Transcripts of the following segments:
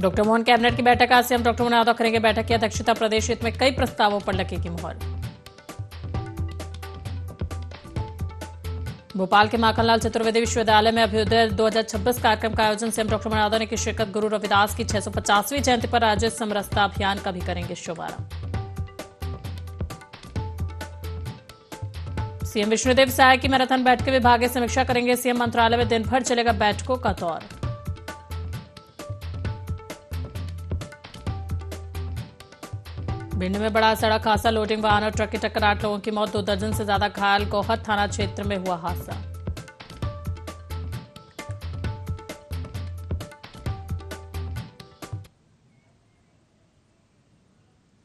Doctor Mohan cabinet की बैठक आज सीएम डॉक्टर मोहन यादव करेंगे बैठक की अध्यक्षता। प्रदेश हित में कई प्रस्तावों पर लगेगी मुहर। भोपाल के माखनलाल चतुर्वेदी विश्वविद्यालय में अभ्युदय 2026 कार्यक्रम का आयोजन। सीएम डॉक्टर मोहन यादव ने की शिरकत। गुरु रविदास की 650वीं जयंती पर आयोजित समरसता अभियान का भी करेंगे शुभारंभ। सीएम विष्णुदेव साय की मैराथन बैठक विभागीय समीक्षा करेंगे। सीएम मंत्रालय में दिन भर चलेगा बैठकों का दौर। भिंड में बड़ा सड़क हादसा। लोडिंग वाहन और ट्रक की टक्कर, 8 लोगों की मौत, 2 दर्जन से ज्यादा घायल। गोहद थाना क्षेत्र में हुआ हादसा।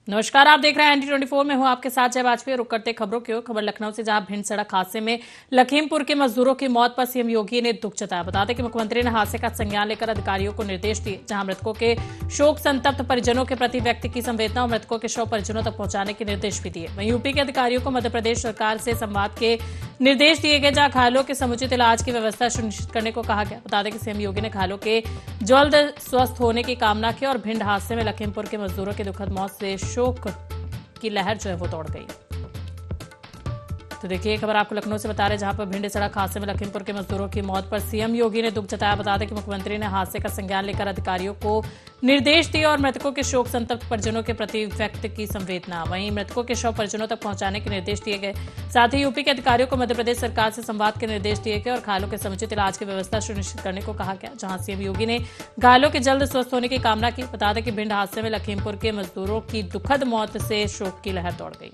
नमस्कार, आप देख रहे हैं ND24 में हूं आपके साथ जय वाजपेयी। रुक करते खबरों की ओर। खबर लखनऊ से, जहां भिंड सड़क हादसे में लखीमपुर के मजदूरों की मौत पर सीएम योगी ने दुख जताया। बता दें कि मुख्यमंत्री ने हादसे का संज्ञान लेकर अधिकारियों को निर्देश दिए, जहां मृतकों के शोक संतप्त परिजनों के प्रति व्यक्त की संवेदना और मृतकों के शव परिजनों तक पहुंचाने के निर्देश भी दिए। वहीं यूपी के अधिकारियों को मध्य प्रदेश सरकार से संवाद के निर्देश दिए गए, जहां घायलों के समुचित इलाज की व्यवस्था सुनिश्चित करने को कहा गया। बता दें कि सीएम योगी ने घायलों के जल्द स्वस्थ होने की कामना की और भिंड हादसे में लखीमपुर के मजदूरों की दुखद मौत से शोक की लहर जो है वो दौड़ गई। तो देखिए खबर आपको लखनऊ से बता रहे, जहां पर भिंड सड़क हादसे में लखीमपुर के मजदूरों की मौत पर सीएम योगी ने दुख जताया। बता दें कि मुख्यमंत्री ने हादसे का संज्ञान लेकर अधिकारियों को निर्देश दिए और मृतकों के शोक संतप्त परिजनों के प्रति व्यक्त की संवेदना। वहीं मृतकों के शव परिजनों तक पहुंचाने के निर्देश दिए गए। साथ ही यूपी के अधिकारियों को मध्य प्रदेश सरकार से संवाद के निर्देश दिए गए और घायलों के समुचित इलाज की व्यवस्था सुनिश्चित करने को कहा गया, जहां सीएम योगी ने घायलों के जल्द स्वस्थ होने की कामना की। बता दें कि भिंड हादसे में लखीमपुर के मजदूरों की दुखद मौत से शोक की लहर दौड़ गई।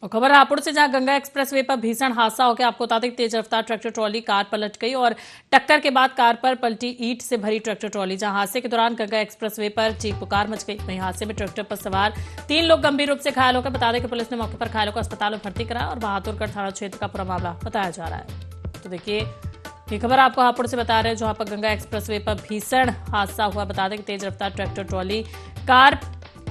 और खबर हापुड़ से, जहां गंगा एक्सप्रेस वे पर भीषण हादसा हो गया। आपको बता दें कि तेज रफ्तार ट्रैक्टर ट्रॉली कार पलट गई और टक्कर के बाद कार पर पलटी ईंट से भरी ट्रैक्टर ट्रॉली। जहां हादसे के दौरान गंगा एक्सप्रेस वे पर चीख पुकार मच गई। वहीं हादसे में ट्रैक्टर पर सवार 3 लोग गंभीर रूप से घायल हो गए। बता दें कि पुलिस ने मौके पर घायलों को अस्पताल में भर्ती कराया और बहादुरगढ़ थाना क्षेत्र का पूरा मामला बताया जा रहा है। तो देखिए ये खबर आपको हापुड़ से बता रहे हैं, जहां पर गंगा एक्सप्रेस वे पर भीषण हादसा हुआ। बता दें कि तेज रफ्तार ट्रैक्टर ट्रॉली कार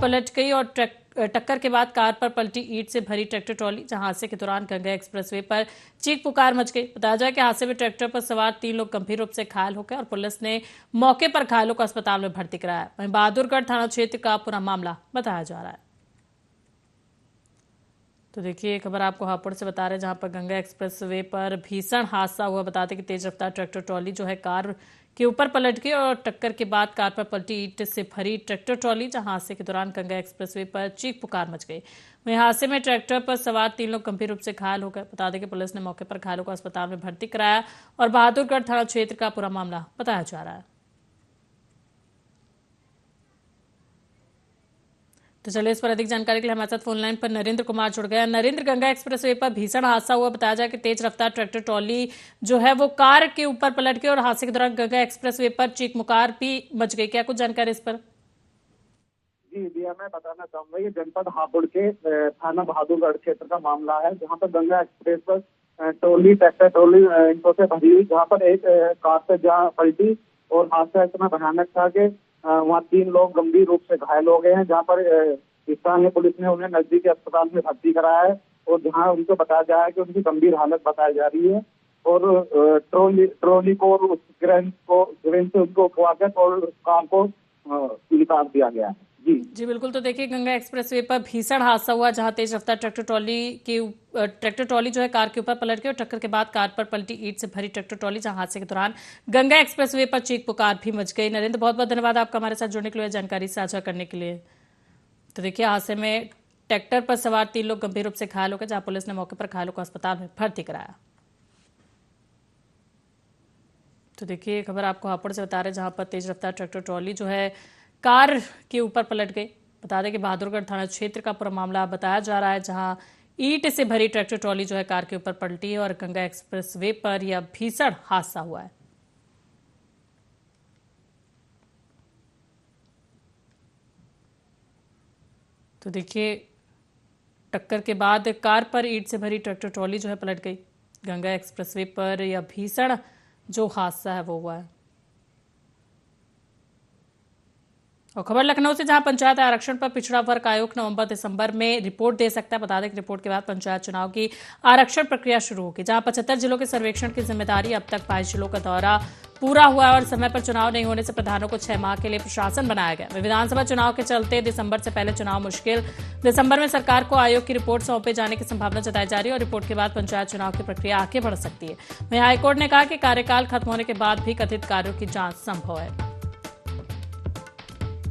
पलट गई और टक्कर के बाद कार पर पलटी ईंट से भरी ट्रैक्टर ट्रॉली। जहां हादसे के दौरान गंगा एक्सप्रेसवे पर चीख पुकार मच गई। बताया जाए कि हादसे में ट्रैक्टर पर सवार 3 लोग गंभीर रूप से घायल हो गए और पुलिस ने मौके पर घायलों को अस्पताल में भर्ती कराया। वहीं बहादुरगढ़ थाना क्षेत्र का पूरा मामला बताया जा रहा है। तो देखिए खबर आपको हापुड़ से बता रहे हैं, जहां पर गंगा एक्सप्रेसवे पर भीषण हादसा हुआ। बताते कि तेज रफ्तार ट्रैक्टर ट्रॉली जो है कार के ऊपर पलट गई और टक्कर के बाद कार पर पलटी ईंट से भरी ट्रैक्टर ट्रॉली। जहां हादसे के दौरान गंगा एक्सप्रेसवे पर चीख पुकार मच गई। वहीं हादसे में ट्रैक्टर पर सवार 3 लोग गंभीर रूप से घायल हो गए। बता दें कि पुलिस ने मौके पर घायलों को अस्पताल में भर्ती कराया और बहादुरगढ़ थाना क्षेत्र का पूरा मामला बताया जा रहा है। तो चलिए इस पर अधिक जानकारी के लिए हमारे साथ फोन लाइन पर नरेंद्र कुमार जुड़ गए। नरेंद्र, गंगा एक्सप्रेसवे पर भीषण हादसा हुआ। बताया जाए कि तेज रफ्तार ट्रैक्टर ट्रॉली जो है वो कार के ऊपर पलट गई और हादसे के दौरान गंगा एक्सप्रेसवे पर चीख पुकार भी मच गई। क्या कुछ जानकारी इस पर? जी दिया, मैं बताना चाहूंगा, ये जनपद हापुड़ के थाना बहादुरगढ़ क्षेत्र का मामला है, जहाँ पर गंगा एक्सप्रेस पर ट्रैक्टर ट्रॉली ईंटों से भरी हुई, जहाँ पर एक कार से जहाँ पलटी और हादसा इतना भयानक था कि वहाँ 3 लोग गंभीर रूप से घायल हो गए हैं। जहाँ पर स्थानीय पुलिस ने उन्हें नजदीकी अस्पताल में भर्ती कराया है और जहाँ उनको बताया गया है कि उनकी गंभीर हालत बताई जा रही है और ट्रॉली को और उस क्रेन से उनको उठवाकर और कार को निकाल दिया गया है। जी बिल्कुल। तो देखिए गंगा एक्सप्रेसवे पर भीषण हादसा हुआ, जहां तेज रफ्तार ट्रैक्टर ट्रॉली जो है कार के ऊपर पलट गई और टक्कर के बाद कार पर पलटी ईंट से भरी ट्रैक्टर ट्रॉली। जहां हादसे के दौरान गंगा एक्सप्रेसवे पर चीख पुकार भी मच गई। नरेंद्र, बहुत बहुत धन्यवाद आपका हमारे साथ जुड़ने के लिए, जानकारी साझा करने के लिए। तो देखिए हादसे में ट्रैक्टर पर सवार 3 लोग गंभीर रूप से घायल हो गए, जहां पुलिस ने मौके पर घायलों को अस्पताल में भर्ती कराया। तो देखिए खबर आपको हापुड़ से बता रहे हैं, जहां पर तेज रफ्तार ट्रैक्टर ट्रॉली जो है कार के ऊपर पलट गई। बता दें कि बहादुरगढ़ थाना क्षेत्र का पूरा मामला बताया जा रहा है, जहां ईंट से भरी ट्रैक्टर ट्रॉली जो है कार के ऊपर पलटी है और गंगा एक्सप्रेस वे पर यह भीषण हादसा हुआ है। तो देखिए टक्कर के बाद कार पर ईंट से भरी ट्रैक्टर ट्रॉली जो है पलट गई। गंगा एक्सप्रेस वे पर यह भीषण जो हादसा है वो हुआ है। और खबर लखनऊ से, जहां पंचायत आरक्षण पर पिछड़ा वर्ग आयोग नवंबर-दिसंबर में रिपोर्ट दे सकता है। बता दें कि रिपोर्ट के बाद पंचायत चुनाव की आरक्षण प्रक्रिया शुरू होगी, जहां 75 जिलों के सर्वेक्षण की जिम्मेदारी। अब तक 22 जिलों का दौरा पूरा हुआ है और समय पर चुनाव नहीं होने से प्रधानों को 6 माह के लिए प्रशासन बनाया गया। विधानसभा चुनाव के चलते दिसंबर से पहले चुनाव मुश्किल। दिसंबर में सरकार को आयोग की रिपोर्ट सौंपे जाने की संभावना जताई जा रही है और रिपोर्ट के बाद पंचायत चुनाव की प्रक्रिया आगे बढ़ सकती है। वहीं हाईकोर्ट ने कहा कि कार्यकाल खत्म होने के बाद भी कथित कार्यों की जांच संभव है।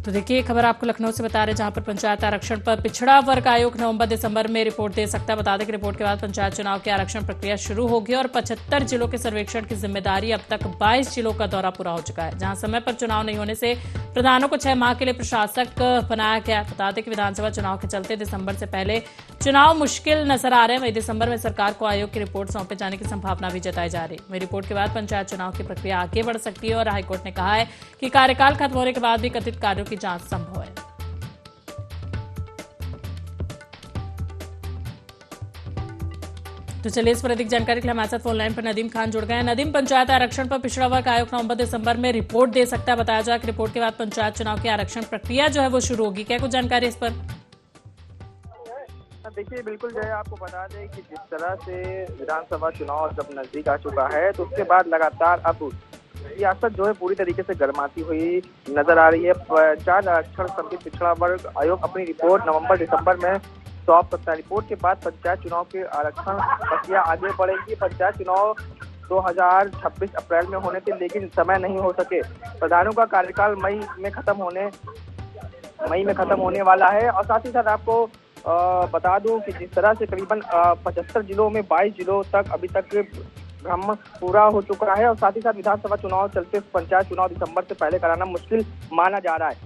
तो देखिए, खबर आपको लखनऊ से बता रहे, जहां पर पंचायत आरक्षण पर पिछड़ा वर्ग आयोग नवंबर-दिसंबर में रिपोर्ट दे सकता है। बता दें कि रिपोर्ट के बाद पंचायत चुनाव की आरक्षण प्रक्रिया शुरू होगी और 75 जिलों के सर्वेक्षण की जिम्मेदारी। अब तक 22 जिलों का दौरा पूरा हो चुका है, जहां समय पर चुनाव नहीं होने से प्रधानों को 6 माह के लिए प्रशासक बनाया गया। बता दें कि विधानसभा चुनाव के चलते दिसंबर से पहले चुनाव मुश्किल नजर आ रहे हैं। वहीं दिसंबर में सरकार को आयोग की रिपोर्ट सौंपे जाने की संभावना भी जताई जा रही है। वहीं रिपोर्ट के बाद पंचायत चुनाव की प्रक्रिया आगे बढ़ सकती है और हाईकोर्ट ने कहा है कि कार्यकाल खत्म होने के बाद भी कथित कार्यों की जांच संभव है। तो चलिए, इस पर अधिक जानकारी के लिए हमारे साथ फोन लाइन पर नदीम खान जुड़ गए हैं। नदीम, पंचायत आरक्षण पर पिछड़ा वर्ग आयोग नवंबर-दिसंबर में रिपोर्ट दे सकता है। बताया जाए कि रिपोर्ट के बाद पंचायत चुनाव की आरक्षण प्रक्रिया जो है वो शुरू होगी। क्या कुछ जानकारी इस पर? देखिए, बिल्कुल जो है आपको बता दें कि जिस तरह से विधानसभा चुनाव जब नजदीक आ चुका है तो उसके बाद लगातार अब सियासत जो है पूरी तरीके से गर्माती हुई नजर आ रही है। पंचायत आरक्षण संबंधित पिछड़ा वर्ग आयोग अपनी रिपोर्ट नवंबर-दिसंबर में सौंप सकता है। रिपोर्ट के बाद पंचायत चुनाव के आरक्षण प्रक्रिया आगे बढ़ेगी। पंचायत चुनाव 2026 अप्रैल में होने थे, लेकिन समय नहीं हो सके। प्रधानों का कार्यकाल मई में खत्म होने वाला है। और साथ ही साथ आपको बता दूं कि जिस तरह से करीबन 75 जिलों में 22 जिलों तक अभी तक भ्रम पूरा हो चुका है और साथ ही साथ विधानसभा चुनाव चलते पंचायत चुनाव दिसंबर से पहले कराना मुश्किल माना जा रहा है।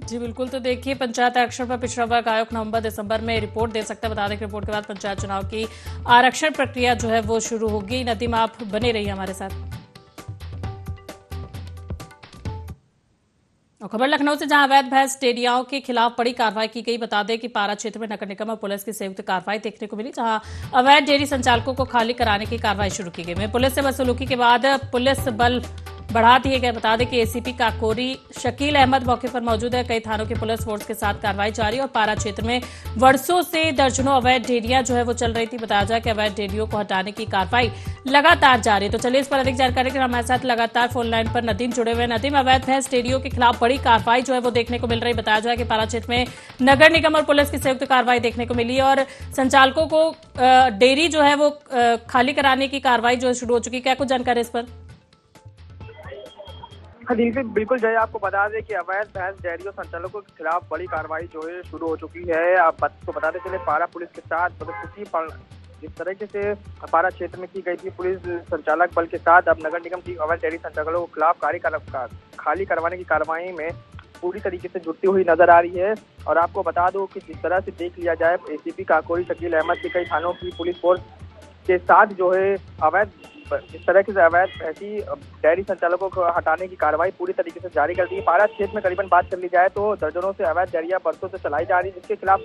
जी बिल्कुल, तो देखिए, पंचायत आरक्षण पर पिछड़ा वर्ग आयोग नवंबर-दिसंबर में रिपोर्ट दे सकता है। बता दें कि रिपोर्ट के बाद पंचायत चुनाव की आरक्षण प्रक्रिया जो है वो शुरू होगी। नदीम, आप बने रहिए हमारे साथ। और खबर लखनऊ से, जहां अवैध भैंस डेयरियों के खिलाफ बड़ी कार्रवाई की गई। बता दें कि पारा क्षेत्र में नगर निगम और पुलिस की संयुक्त कार्रवाई देखने को मिली, जहां अवैध डेयरी संचालकों को खाली कराने की कार्रवाई शुरू की गई। पुलिस से वसूली के बाद पुलिस बल बढ़ा दिए गए। बता दें कि एसीपी काकोरी शकील अहमद मौके पर मौजूद है। कई थानों की पुलिस फोर्स के साथ कार्रवाई जारी और पारा क्षेत्र में वर्षों से दर्जनों अवैध डेयरियां जो है वो चल रही थी। बताया जाए कि अवैध डेयरियों को हटाने की कार्रवाई लगातार जारी है। तो चलिए, इस पर अधिक जानकारी के लिए हमारे साथ लगातार फोन लाइन पर नदीम जुड़े हुए हैं। नदीम, अवैध भैंस डेयरियों के खिलाफ बड़ी कार्रवाई जो है वो देखने को मिल रही है। बताया जाए कि पारा क्षेत्र में नगर निगम और पुलिस की संयुक्त कार्रवाई देखने को मिली और संचालकों को डेयरी जो है वो खाली कराने की कार्रवाई जो शुरू हो चुकी है। क्या कुछ जानकारी इस पर? बिल्कुल जय, आपको बता दें कि अवैध भैंस डेयरियों संचालकों के खिलाफ बड़ी कार्रवाई जो है शुरू हो चुकी है। आपको बताते चले, पारा पुलिस के साथ जिस तरीके से पारा क्षेत्र में की गई थी पुलिस संचालक बल के साथ, अब नगर निगम की अवैध डेयरी संचालकों के खिलाफ खाली करवाने की कार्रवाई में पूरी तरीके से जुटती हुई नजर आ रही है। और आपको बता दो कि जिस तरह से देख लिया जाए, एसीपी काकोरी शकील अहमद के कई थानों की पुलिस फोर्स के साथ जो है इस तरह से अवैध ऐसी डेयरी संचालकों को हटाने की कार्रवाई पूरी तरीके से जारी कर दी है। पारा क्षेत्र में करीबन बात कर ली जाए तो दर्जनों से अवैध डेयरियां बरसों से चलाई जा रही है, जिसके खिलाफ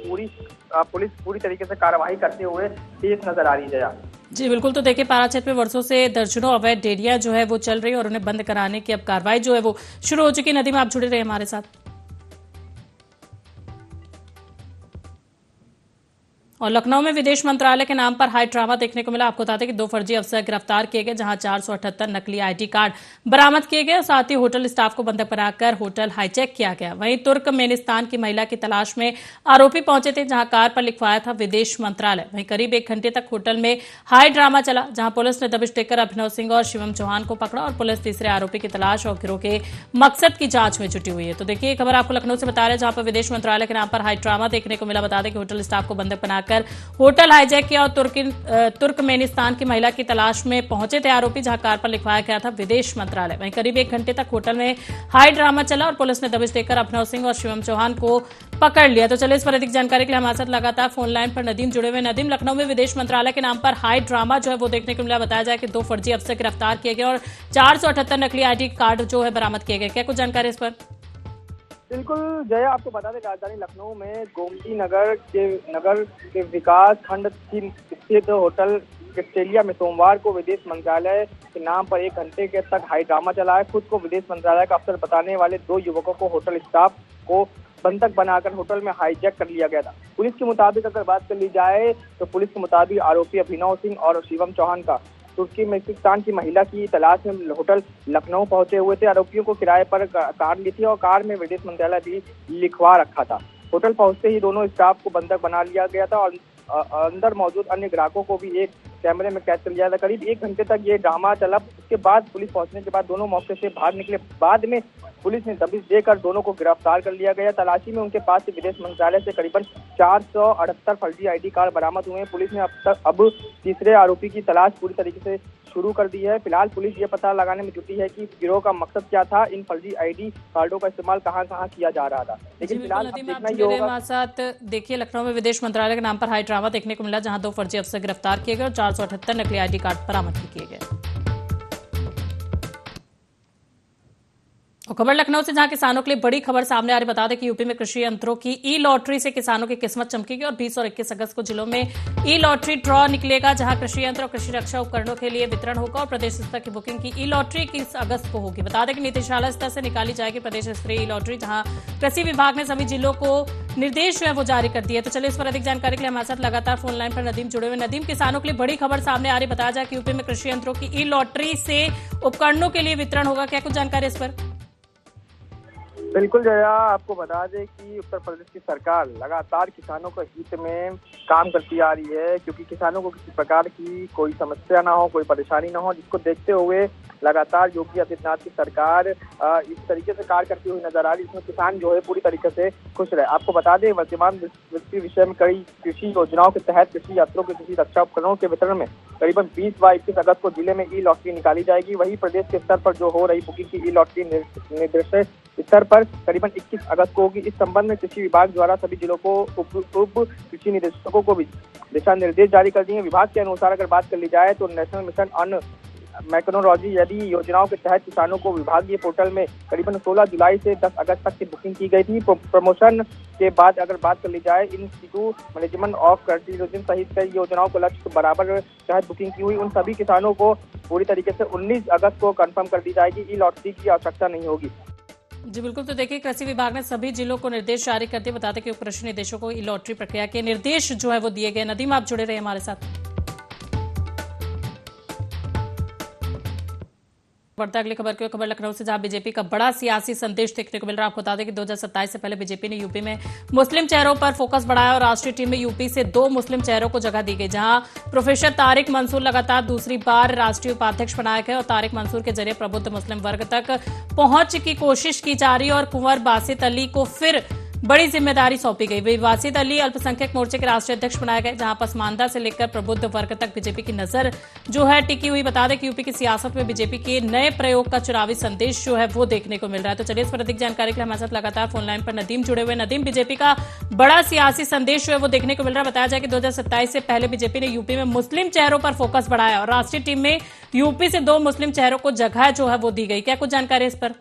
पुलिस पूरी तरीके से कार्रवाई करते हुए तेज नजर आ रही है। जी बिल्कुल, तो देखिए, पारा क्षेत्र में वर्षों से दर्जनों अवैध डेयरियां जो है वो चल रही है और उन्हें बंद कराने की अब कार्रवाई जो है वो शुरू हो चुकी है। नदीम, आप जुड़े रहे हमारे साथ। और लखनऊ में विदेश मंत्रालय के नाम पर हाई ड्रामा देखने को मिला। आपको बता दें कि 2 फर्जी अफसर गिरफ्तार किए गए, जहां 478 नकली आईडी कार्ड बरामद किए गए और साथ ही होटल स्टाफ को बंधक बनाकर होटल हाईजैक किया गया। वहीं तुर्कमेनिस्तान की महिला की तलाश में आरोपी पहुंचे थे, जहां कार पर लिखवाया था विदेश मंत्रालय। वहीं करीब 1 घंटे तक होटल में हाई ड्रामा चला, जहां पुलिस ने दबिश देकर अभिनव सिंह और शिवम चौहान को पकड़ा और पुलिस तीसरे आरोपी की तलाश और गिरोह के मकसद की जांच में जुटी हुई है। तो देखिए, खबर आपको लखनऊ से बता रहे हैं, जहां पर विदेश मंत्रालय के नाम पर हाई ड्रामा देखने को मिला। बता दें कि होटल स्टाफ को बंधक बनाकर होटल हाईजैक किया और तुर्कमेनिस्तान की महिला की तलाश में पहुंचे थे आरोपी, जहां कार पर लिखवाया गया था विदेश मंत्रालय। वहीं करीब 1 घंटे तक होटल में हाई ड्रामा चला और पुलिस ने दबिश देकर अभिनव सिंह और शिवम चौहान को पकड़ लिया। तो चलिए, इस पर अधिक जानकारी के लिए हमारे साथ लगातार फोन लाइन पर नदीम जुड़े हुए। नदीम, लखनऊ में विदेश मंत्रालय के नाम पर हाई ड्रामा जो है वो देखने को मिला। बताया जाए कि 2 फर्जी अफसर गिरफ्तार किए गए और 478 नकली आईडी कार्ड जो है बरामद किए गए। क्या कुछ जानकारी इस पर? बिल्कुल जया, आपको बता दें राजधानी लखनऊ में गोमती नगर के विकास खंड स्थित होटल ऑस्ट्रेलिया में सोमवार को विदेश मंत्रालय के नाम पर 1 घंटे के तक हाई ड्रामा चला है। खुद को विदेश मंत्रालय का अफसर बताने वाले 2 युवकों को होटल स्टाफ को बंधक बनाकर होटल में हाईजैक कर लिया गया था। पुलिस के मुताबिक अगर बात कर ली जाए तो पुलिस के मुताबिक आरोपी अभिनव सिंह और शिवम चौहान का तुर्की में पाकिस्तान की महिला की तलाश में होटल लखनऊ पहुंचे हुए थे। आरोपियों को किराए पर कार ली थी और कार में विदेश मंत्रालय भी लिखवा रखा था। होटल पहुंचते ही दोनों स्टाफ को बंधक बना लिया गया था और अंदर मौजूद अन्य ग्राहकों को भी एक कैमरे में कैद कर लिया था। करीब 1 घंटे तक ये ड्रामा चला। उसके बाद पुलिस पहुंचने के बाद दोनों मौके से बाहर निकले। बाद में पुलिस ने दबिश देकर दोनों को गिरफ्तार कर लिया गया। तलाशी में उनके पास से विदेश मंत्रालय से करीबन 478 फर्जी ID कार्ड बरामद हुए हैं। पुलिस ने अब तीसरे आरोपी की तलाश पूरी तरीके से शुरू कर दी है। फिलहाल पुलिस ये पता लगाने में जुटी है कि गिरोह का मकसद क्या था, इन फर्जी ID कार्डों का इस्तेमाल कहाँ कहाँ किया जा रहा था। लेकिन फिलहाल देखना ही होगा। हमारे साथ देखिए, लखनऊ में विदेश मंत्रालय के नाम पर हाई ड्रामा देखने को मिला, जहां 2 फर्जी अफसर गिरफ्तार किए गए और 478 नकली ID कार्ड बरामद किए गए। और खबर लखनऊ से, जहां किसानों के लिए बड़ी खबर सामने आ रही। बता दें कि यूपी में कृषि यंत्रों की ई-लॉटरी से किसानों की किस्मत चमकेगी और 20 और 21 अगस्त को जिलों में ई-लॉटरी ड्रॉ निकलेगा, जहां कृषि यंत्र और कृषि रक्षा उपकरणों के लिए वितरण होगा और प्रदेश स्तर की बुकिंग की ई-लॉटरी 21 अगस्त को होगी। बता दें कि निदेशालय स्तर से निकाली जाएगी प्रदेश स्तरीय ई-लॉटरी, जहां कृषि विभाग ने सभी जिलों को निर्देश जो है वो जारी कर दिए। तो चलिए इस पर अधिक जानकारी के लिए हमारे साथ लगातार फोन लाइन पर नदीम जुड़े हुए। नदीम, किसानों के लिए बड़ी खबर सामने आ रही। बताया जाए कि यूपी में कृषि यंत्रों की ई-लॉटरी से उपकरणों के लिए वितरण होगा, क्या कुछ जानकारी इस पर? बिल्कुल जया, आपको बता दें कि उत्तर प्रदेश की सरकार लगातार किसानों के हित में काम करती आ रही है, क्योंकि किसानों को किसी प्रकार की कोई समस्या ना हो, कोई परेशानी ना हो, जिसको देखते हुए लगातार योगी आदित्यनाथ की सरकार इस तरीके से कार्य करती हुई नजर आ रही है, जिसमें किसान जो है पूरी तरीके से खुश रहे। आपको बता दें, वर्तमान वित्तीय विषय में कई कृषि योजनाओं के तहत कृषि यंत्रों के कृषि रक्षा उपकरणों के वितरण में करीबन 20 व 21 अगस्त को जिले में ई-लॉटरी निकाली जाएगी। वहीं प्रदेश के स्तर पर जो हो रही बुकिंग की ई-लॉटरी निर्देश स्तर पर करीबन 21 अगस्त को होगी। इस संबंध में कृषि विभाग द्वारा सभी जिलों को उप कृषि निदेशकों को भी दिशा निर्देश जारी कर दिए। विभाग के अनुसार अगर बात कर ली जाए तो नेशनल मिशन ऑन मैकेनोलॉजी यदि योजनाओं के तहत किसानों को विभागीय पोर्टल में करीबन 16 जुलाई से 10 अगस्त तक की बुकिंग की गई थी। प्रमोशन के बाद अगर बात कर ली जाए, इंस्टीट्यूट मैनेजमेंट ऑफ फर्टिलाइजेशन सहित कई योजनाओं को लक्ष्य बराबर तहत बुकिंग की हुई, उन सभी किसानों को पूरी तरीके से 19 अगस्त को कंफर्म कर दी जाएगी। ई लॉटरी की आवश्यकता नहीं होगी। जी बिल्कुल। तो देखिए, कृषि विभाग ने सभी जिलों को निर्देश जारी कर दिए। बताते कि कृषि निदेशकों को ई लॉटरी प्रक्रिया के निर्देश जो है वो दिए गए। नदीम, आप जुड़े रहे हमारे साथ। बढ़ता अगली खबर की खबर लखनऊ से, जहां बीजेपी का बड़ा सियासी संदेश देखने को मिल रहा है। आपको बता दें कि 2027 से पहले बीजेपी ने यूपी में मुस्लिम चेहरों पर फोकस बढ़ाया और राष्ट्रीय टीम में यूपी से 2 मुस्लिम चेहरों को जगह दी गई, जहां प्रोफेसर तारिक मंसूर लगातार दूसरी बार राष्ट्रीय उपाध्यक्ष बनाए गए और तारिक मंसूर के जरिए प्रबुद्ध मुस्लिम वर्ग तक पहुंच की कोशिश की जा रही है और कुंवर बासित अली को फिर बड़ी जिम्मेदारी सौंपी गई। बासित अली अल्पसंख्यक मोर्चे के राष्ट्रीय अध्यक्ष बनाए गए, जहां पसमानदा से लेकर प्रबुद्ध वर्ग तक बीजेपी की नजर जो है टिकी हुई। बता दें कि यूपी की सियासत में बीजेपी के नए प्रयोग का चुनावी संदेश जो है वो देखने को मिल रहा है। तो चलिए इस पर अधिक जानकारी के लिए हमारे साथ लगातार फोन लाइन पर नदीम जुड़े हुए। नदीम, बीजेपी का बड़ा सियासी संदेश जो है वो देखने को मिल रहा है। बताया जाए कि 2027 से पहले बीजेपी ने यूपी में मुस्लिम चेहरों पर फोकस बढ़ाया और राष्ट्रीय टीम में यूपी से 2 मुस्लिम चेहरों को जगह जो है वो दी गई, क्या कुछ जानकारी इस पर?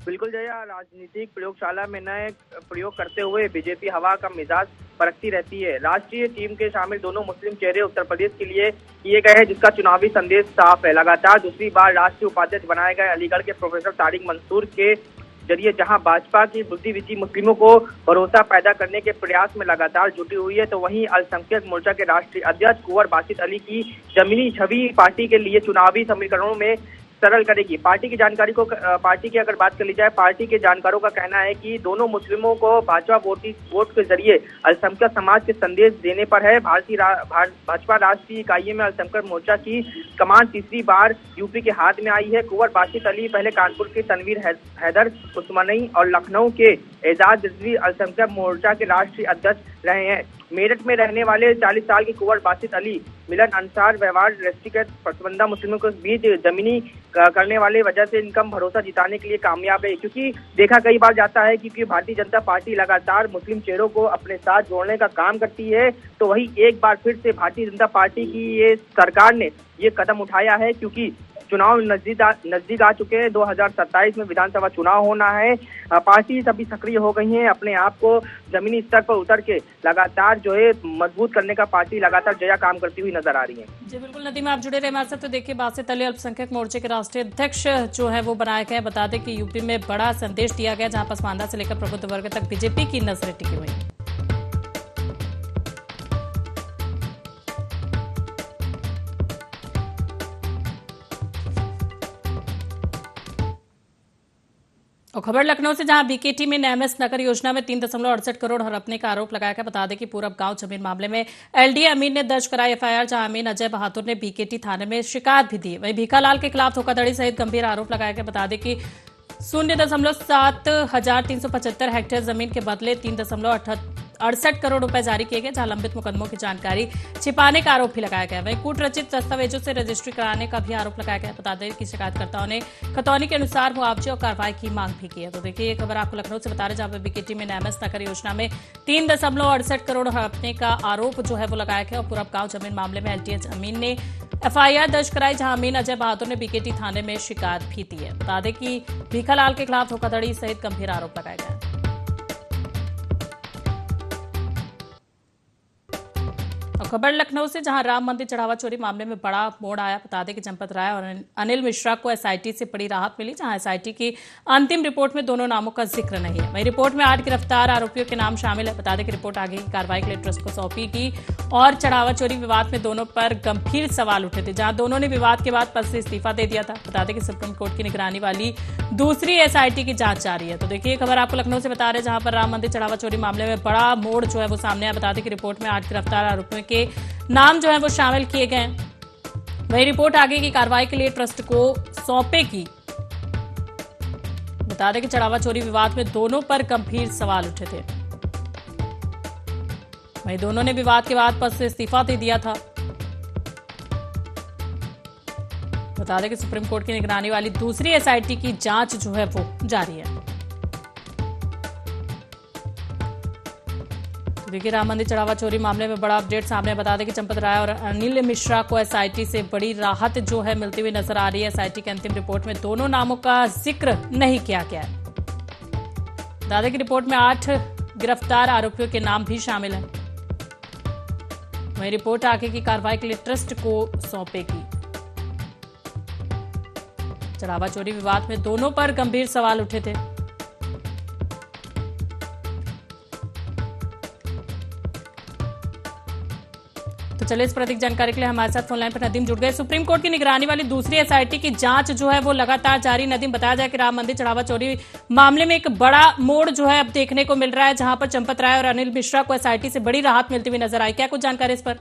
बिल्कुल जया, राजनीतिक प्रयोगशाला में नए प्रयोग करते हुए बीजेपी हवा का मिजाज परखती रहती है। राष्ट्रीय टीम के शामिल 2 मुस्लिम चेहरे उत्तर प्रदेश के लिए किए गए हैं, जिसका चुनावी संदेश साफ है। लगातार दूसरी बार राष्ट्रीय उपाध्यक्ष बनाए गए अलीगढ़ के प्रोफेसर तारिक मंसूर के जरिए जहां भाजपा की बुद्धिजीवी मुस्लिमों को भरोसा पैदा करने के प्रयास में लगातार जुटी हुई है, तो वहीं अल्पसंख्यक मोर्चा के राष्ट्रीय अध्यक्ष कुंवर बासित अली की जमीनी छवि पार्टी के लिए चुनावी समीकरणों में सरल करेगी। पार्टी की अगर बात कर ली जाए, पार्टी के जानकारों का कहना है कि दोनों मुस्लिमों को भाजपा वोट के जरिए अल्पसंख्यक समाज के संदेश देने पर है। भाजपा राष्ट्रीय इकाई में अल्पसंख्यक मोर्चा की कमान तीसरी बार यूपी के हाथ में आई है। कुंवर बासित अली पहले कानपुर के तनवीर हैदर उस्मानी और लखनऊ के एजाज रिजवी अल्पसंख्यक मोर्चा के राष्ट्रीय अध्यक्ष रहे हैं। मेरठ में रहने वाले 40 साल के कुंवर बासित अली मिलन अंसार व्यवहार दृष्टि के पसमानदा मुस्लिमों के बीच जमीनी करने वाले वजह से इनका भरोसा जिताने के लिए कामयाब है, क्योंकि देखा कई बार जाता है क्योंकि भारतीय जनता पार्टी लगातार मुस्लिम चेहरों को अपने साथ जोड़ने का काम करती है, तो वही एक बार फिर से भारतीय जनता पार्टी की ये सरकार ने ये कदम उठाया है, क्योंकि चुनाव नजदीक आ चुके हैं। 2027 में विधानसभा चुनाव होना है। पार्टी सभी सक्रिय हो गई है, अपने आप को जमीनी स्तर पर उतर के लगातार जो है मजबूत करने का पार्टी लगातार जया काम करती हुई नजर आ रही है। जी बिल्कुल नदीम, आप जुड़े रहे हमारे साथ। तो देखिए, बासित अली अल्पसंख्यक मोर्चे के राष्ट्रीय अध्यक्ष जो है वो बनाए गए। बता दें कि यूपी में बड़ा संदेश दिया गया, जहां पसमानदा से लेकर प्रबुद्ध वर्ग तक बीजेपी की नजरें टिकी हुई। और खबर लखनऊ से, जहां बीकेटी में एमएस नगर योजना में 3.68 करोड़ हड़पने का आरोप लगाया गया। बता दें कि पूरब गांव जमीन मामले में एलडीए अमीन ने दर्ज कराई एफआईआर, जहां अमीन अजय बहादुर ने बीकेटी थाने में शिकायत भी दी। वहीं भीखालाल के खिलाफ धोखाधड़ी सहित गंभीर आरोप लगाया गया। बता दें कि 0.7375 हेक्टेयर जमीन के बदले 3.68 करोड़ रुपए जारी किए गए, जहां लंबित मुकदमों की जानकारी छिपाने का आरोप भी लगाया गया। वहीं कूटरचित दस्तावेजों से रजिस्ट्री कराने का भी आरोप लगाया गया। बता दें कि शिकायतकर्ताओं ने खतौनी के अनुसार मुआवजे और कार्रवाई की मांग भी की है। तो देखिए, ये खबर आपको लखनऊ से बता रहे, जहां पर बीकेटी में एमएस नगर योजना में 3.68 करोड़ हड़पने का आरोप जो है वो लगाया गया। और पूरब गांव जमीन मामले में एलडीए अमीन ने एफआईआर दर्ज कराई, जहां अमीन अजय बहादुर ने बीकेटी थाने में शिकायत भी दी है। बता दें कि भीखालाल के खिलाफ धोखाधड़ी सहित गंभीर आरोप लगाए गए। और खबर लखनऊ से, जहां राम मंदिर चढ़ावा चोरी मामले में बड़ा मोड़ आया। बता दें कि चंपत राय और अनिल मिश्रा को एसआईटी से बड़ी राहत मिली, जहां एसआईटी की अंतिम रिपोर्ट में दोनों नामों का जिक्र नहीं है। वहीं रिपोर्ट में 8 गिरफ्तार आरोपियों के नाम शामिल है। बता दें कि रिपोर्ट आगे की कार्रवाई के लिए ट्रस्ट को सौंपी गई। और चढ़ावा चोरी विवाद में दोनों पर गंभीर सवाल उठे थे, जहां दोनों ने विवाद के बाद पद से इस्तीफा दे दिया था। बता दें कि सुप्रीम कोर्ट की निगरानी वाली दूसरी एसआईटी की जांच जारी है। तो देखिए, खबर आपको लखनऊ से बता रहे, जहां पर राम मंदिर चढ़ावा चोरी मामले में बड़ा मोड़ जो है वो सामने आया। बता दें कि रिपोर्ट में 8 गिरफ्तार आरोपियों के नाम जो है वो शामिल किए गए। वही रिपोर्ट आगे की कार्रवाई के लिए ट्रस्ट को सौंपेगी। बता दें कि चढ़ावा चोरी विवाद में दोनों पर गंभीर सवाल उठे थे। वहीं दोनों ने विवाद के बाद पद से इस्तीफा दे दिया था। बता दें कि सुप्रीम कोर्ट की निगरानी वाली दूसरी एसआईटी की जांच जो है वो जारी है। देखिए, राम मंदिर चढ़ावा चोरी मामले में बड़ा अपडेट सामने। बता दें कि चंपत राय और अनिल मिश्रा को एसआईटी से बड़ी राहत जो है मिलती हुई नजर आ रही है। एसआईटी की अंतिम रिपोर्ट में दोनों नामों का जिक्र नहीं किया गया है। बता दें कि रिपोर्ट में 8 गिरफ्तार आरोपियों के नाम भी शामिल हैं। वहीं रिपोर्ट आगे की कार्रवाई के लिए ट्रस्ट को सौंपेगी। चढ़ावा चोरी विवाद में दोनों पर गंभीर सवाल उठे थे। तो चलिए, इस पर अधिक जानकारी के लिए हमारे साथ फोन लाइन पर नदीम जुड़ गए। सुप्रीम कोर्ट की निगरानी वाली दूसरी एसआईटी की जांच जो है वो लगातार जारी। नदीम, बताया जाए कि राम मंदिर चढ़ावा चोरी मामले में एक बड़ा मोड़ जो है अब देखने को मिल रहा है, जहां पर चंपत राय और अनिल मिश्रा को एसआईटी से बड़ी राहत मिलती हुई नजर आई। क्या कुछ जानकारी इस पर?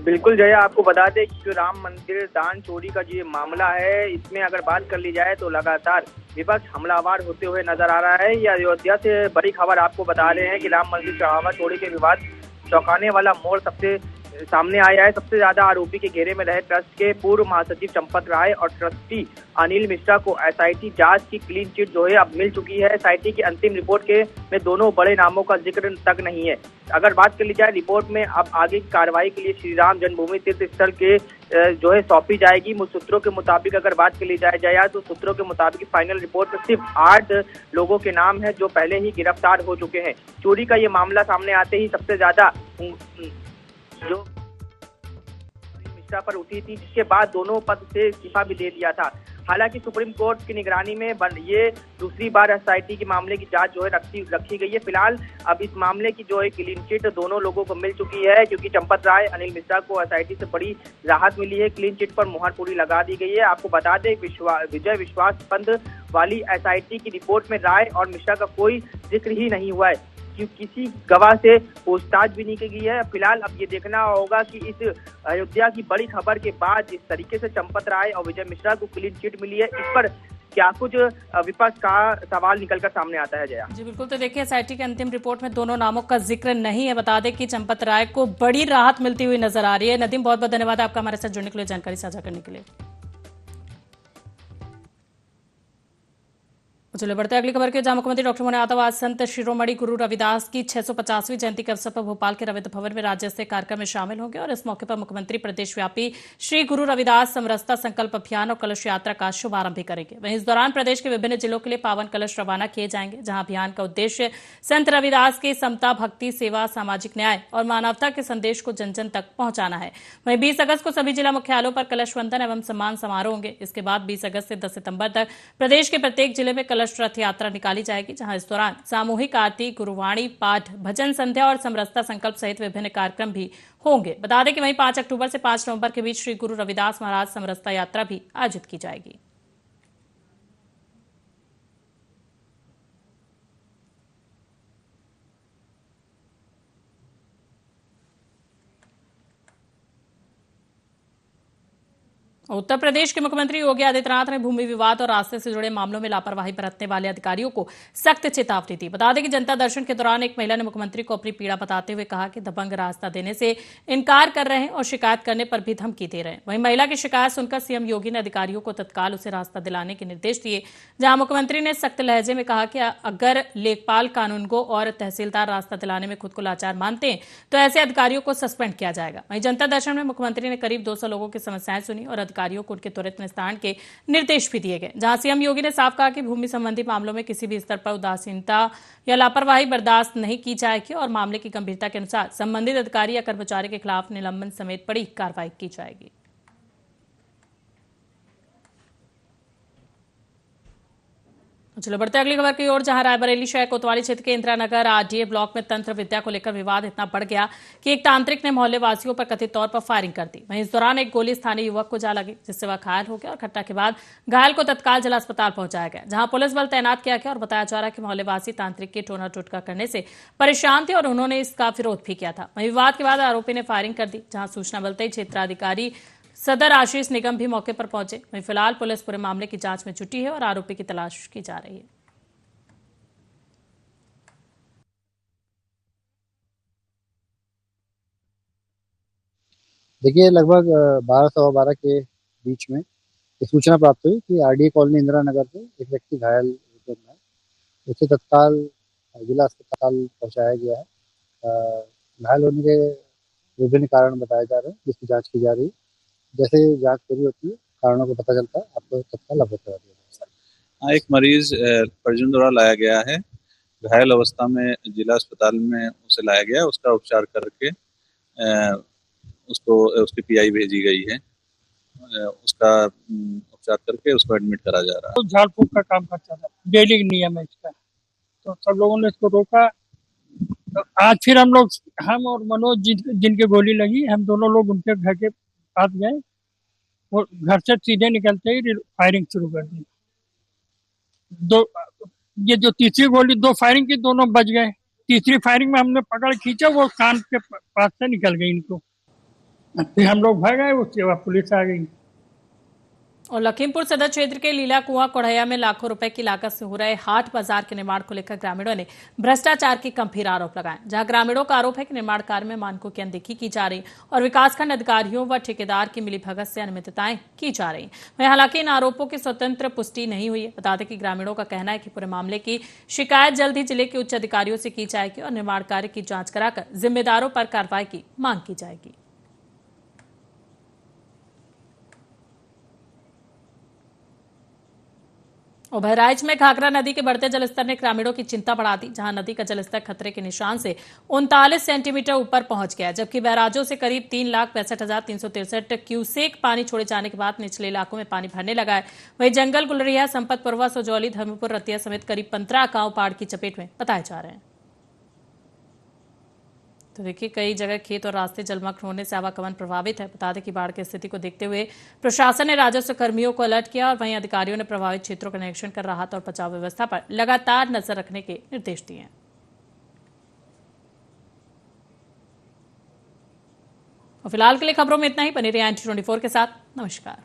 बिल्कुल जया, आपको बता दें कि राम मंदिर दान चोरी का जो मामला है, इसमें अगर बात कर ली जाए तो लगातार विपक्ष हमलावर होते हुए नजर आ रहा है। ये अयोध्या से बड़ी खबर आपको बता रहे हैं कि राम मंदिर चढ़ावा चोरी के विवाद चौंकाने वाला मोड़ सबसे सामने आया है। सबसे ज्यादा आरोपी के घेरे में रहे ट्रस्ट के पूर्व महासचिव चंपत राय और ट्रस्टी अनिल मिश्रा को एसआईटी जांच की क्लीन चिट जो है अब मिल चुकी है। एसआईटी की अंतिम रिपोर्ट के में दोनों बड़े नामों का जिक्र तक नहीं है। अगर बात कर ली जाए रिपोर्ट में अब आगे की कार्रवाई के लिए श्री राम जन्मभूमि तीर्थ स्थल के जो है सौंपी जाएगी। सूत्रों के मुताबिक अगर बात कर ली जाए तो सूत्रों के मुताबिक फाइनल रिपोर्ट में सिर्फ 8 लोगों के नाम है जो पहले ही गिरफ्तार हो चुके हैं। चोरी का ये मामला सामने आते ही सबसे ज्यादा जो मिश्रा पर उठी थी, जिसके बाद दोनों पद से इस्तीफा भी दे दिया था। हालांकि सुप्रीम कोर्ट की निगरानी में ये दूसरी बार एसआईटी के मामले की जांच जो है रखी गई है। फिलहाल अब इस मामले की जो है क्लीन चिट दोनों लोगों को मिल चुकी है, क्योंकि चंपत राय अनिल मिश्रा को एसआईटी से बड़ी राहत मिली है। क्लीन चिट पर मुहर पूरी लगा दी गई है। आपको बता दें विजय विश्वास पंत वाली एसआईटी की रिपोर्ट में राय और मिश्रा का कोई जिक्र ही नहीं हुआ है, कि किसी गवाह से पूछताछ भी नहीं की गई है। फिलहाल अब ये देखना होगा कि इस अयोध्या की बड़ी खबर के बाद जिस तरीके से चंपत राय और विजय मिश्रा को क्लीन चिट मिली है, इस पर क्या कुछ विपक्ष का सवाल निकलकर सामने आता है। जया जी बिल्कुल, तो देखिए, एसआईटी की अंतिम रिपोर्ट में दोनों नामों का जिक्र नहीं है। बता दें कि चंपत राय को बड़ी राहत मिलती हुई नजर आ रही है। नदीम, बहुत बहुत धन्यवाद आपका हमारे साथ जुड़ने के लिए, जानकारी साझा करने के लिए। चलिए बढ़ते अगली खबर के, जहां मुख्यमंत्री डॉक्टर मोहन यादव आज संत शिरोमणि गुरु रविदास की 650वीं जयंती के अवसर पर भोपाल के रविंद्र भवन में राज्य स्तरीय कार्यक्रम में शामिल होंगे और इस मौके पर मुख्यमंत्री प्रदेशव्यापी श्री गुरु रविदास समरसता संकल्प अभियान और कलश यात्रा का शुभारंभ भी करेंगे। वहीं इस दौरान प्रदेश के विभिन्न जिलों के लिए पावन कलश रवाना किए जाएंगे, जहां अभियान का उद्देश्य संत रविदास के समता, भक्ति, सेवा, सामाजिक न्याय और मानवता के संदेश को जन जन तक पहुंचाना है। वहीं 20 अगस्त को सभी जिला मुख्यालयों पर कलश वंदन एवं सम्मान समारोह होंगे। इसके बाद 20 अगस्त से 10 सितंबर तक प्रदेश के प्रत्येक जिले में कलश रथ यात्रा निकाली जाएगी, जहां इस दौरान सामूहिक आरती, गुरुवाणी पाठ, भजन संध्या और समरसता संकल्प सहित विभिन्न कार्यक्रम भी होंगे। बता दें कि वहीं 5 अक्टूबर से 5 नवंबर के बीच श्री गुरु रविदास महाराज समरसता यात्रा भी आयोजित की जाएगी। उत्तर प्रदेश के मुख्यमंत्री योगी आदित्यनाथ ने भूमि विवाद और रास्ते से जुड़े मामलों में लापरवाही बरतने वाले अधिकारियों को सख्त चेतावनी दी। बता दें कि जनता दर्शन के दौरान एक महिला ने मुख्यमंत्री को अपनी पीड़ा बताते हुए कहा कि दबंग रास्ता देने से इनकार कर रहे हैं और शिकायत करने पर भी धमकी दे रहे हैं। वहीं महिला की शिकायत सुनकर सीएम योगी ने अधिकारियों को तत्काल उसे रास्ता दिलाने के निर्देश दिए, जहां मुख्यमंत्री ने सख्त लहजे में कहा कि अगर लेखपाल, कानूनगो और तहसीलदार रास्ता दिलाने में खुद को लाचार मानते हैं तो ऐसे अधिकारियों को सस्पेंड किया जाएगा। वहीं जनता दर्शन में मुख्यमंत्री ने करीब 200 लोगों की समस्याएं सुनी और अधिकारियों को उनके त्वरित निस्तारण के निर्देश भी दिए गए, जहां सीएम योगी ने साफ कहा कि भूमि संबंधी मामलों में किसी भी स्तर पर उदासीनता या लापरवाही बर्दाश्त नहीं की जाएगी और मामले की गंभीरता के अनुसार संबंधित अधिकारी या कर्मचारी के खिलाफ निलंबन समेत बड़ी कार्रवाई की जाएगी। चलो बढ़ते अगली खबर की ओर, जहां रायबरेली शहर कोतवाली क्षेत्र के इंदिरा नगर आरडीए ब्लॉक में तंत्र विद्या को लेकर विवाद इतना बढ़ गया कि एक तांत्रिक ने मोहल्ले वासियों पर कथित तौर पर फायरिंग कर दी। वहीं इस दौरान एक गोली स्थानीय युवक को जा लगी, जिससे वह घायल हो गया और घटना के बाद घायल को तत्काल जिला अस्पताल पहुंचाया गया, जहां पुलिस बल तैनात किया गया और बताया जा रहा है कि मोहल्लेवासी तांत्रिक के टोना टोटका करने से परेशान थे और उन्होंने इसका विरोध भी किया था। वहीं विवाद के बाद आरोपी ने फायरिंग कर दी, जहां सूचना मिलते ही क्षेत्राधिकारी सदर आशीष निगम भी मौके पर पहुंचे। वहीं फिलहाल पुलिस पूरे मामले की जांच में जुटी है और आरोपी की तलाश की जा रही है। देखिए, लगभग 12 सवा 12 के बीच में एक सूचना प्राप्त हुई कि आरडीए कॉलोनी इंदिरा नगर से एक व्यक्ति घायल है। उसे तत्काल जिला अस्पताल पहुंचाया गया है। घायल होने के विभिन्न कारण बताए जा रहे हैं, जिसकी जांच की जा रही है। जैसे जांच पूरी होती है, कारणों को पता चलता है, आपको तत्काल अवगत करा दिया जाएगा। एक मरीज परिजन द्वारा लाया गया है, घायल अवस्था में जिला अस्पताल में उसे लाया गया है। उसका उपचार करके उसको उसकी पीआई भेजी गई है। उसका उपचार करके उसको एडमिट करा जा रहा है। तो झाड़ फूक का काम करता था, डेली नियम है इसका, तो सब लोगों ने इसको रोका। तो आज फिर हम और मनोज जिनके गोली लगी, हम दोनों लोग उनके घर के पास गए। वो घर से सीधे निकलते ही फायरिंग शुरू कर दी। ये जो तीसरी गोली, 2 फायरिंग की, दोनों बच गए। तीसरी फायरिंग में हमने पकड़ खींचा, वो कान के पास से निकल गई इनको। फिर हम लोग भाग गए, उसके बाद पुलिस आ गई। और लखीमपुर सदर क्षेत्र के लीला कुआं कोढ़ैया में लाखों रुपए की लागत से हो रहे हाट बाजार के निर्माण को लेकर ग्रामीणों ने भ्रष्टाचार के गंभीर आरोप लगाए, जहां ग्रामीणों का आरोप है कि निर्माण कार्य में मानकों की अनदेखी की जा रही और विकासखंड अधिकारियों व ठेकेदार की मिलीभगत से अनियमितताएं की जा रही। वहीं हालांकि इन आरोपों की स्वतंत्र पुष्टि नहीं हुई है। बता दें कि ग्रामीणों का कहना है कि पूरे मामले की शिकायत जल्द ही जिले के उच्च अधिकारियों से की जाएगी और निर्माण कार्य की जांच कराकर जिम्मेदारों पर कार्रवाई की मांग की जाएगी। और बहराइच में घाघरा नदी के बढ़ते जलस्तर ने ग्रामीणों की चिंता बढ़ा दी, जहां नदी का जलस्तर खतरे के निशान से 39 सेंटीमीटर ऊपर पहुंच गया, जबकि बैराजों से करीब 3,65,363 क्यूसेक पानी छोड़े जाने के बाद निचले इलाकों में पानी भरने लगा है। वहीं जंगल, गुलरिया, संपतपुरवा, सजौली, धर्मपुर, रतिया समेत करीब 15 गांव बाढ़ की चपेट में बताए जा रहे हैं। तो देखिए, कई जगह खेत और रास्ते जलमग्न होने से आवागमन प्रभावित है। बता दें कि बाढ़ की स्थिति को देखते हुए प्रशासन ने राजस्व कर्मियों को अलर्ट किया और वहीं अधिकारियों ने प्रभावित क्षेत्रों का निरीक्षण कर राहत और बचाव व्यवस्था पर लगातार नजर रखने के निर्देश दिए हैं। और फिलहाल के लिए खबरों में इतना ही। बने रहिए NT24 के साथ। नमस्कार।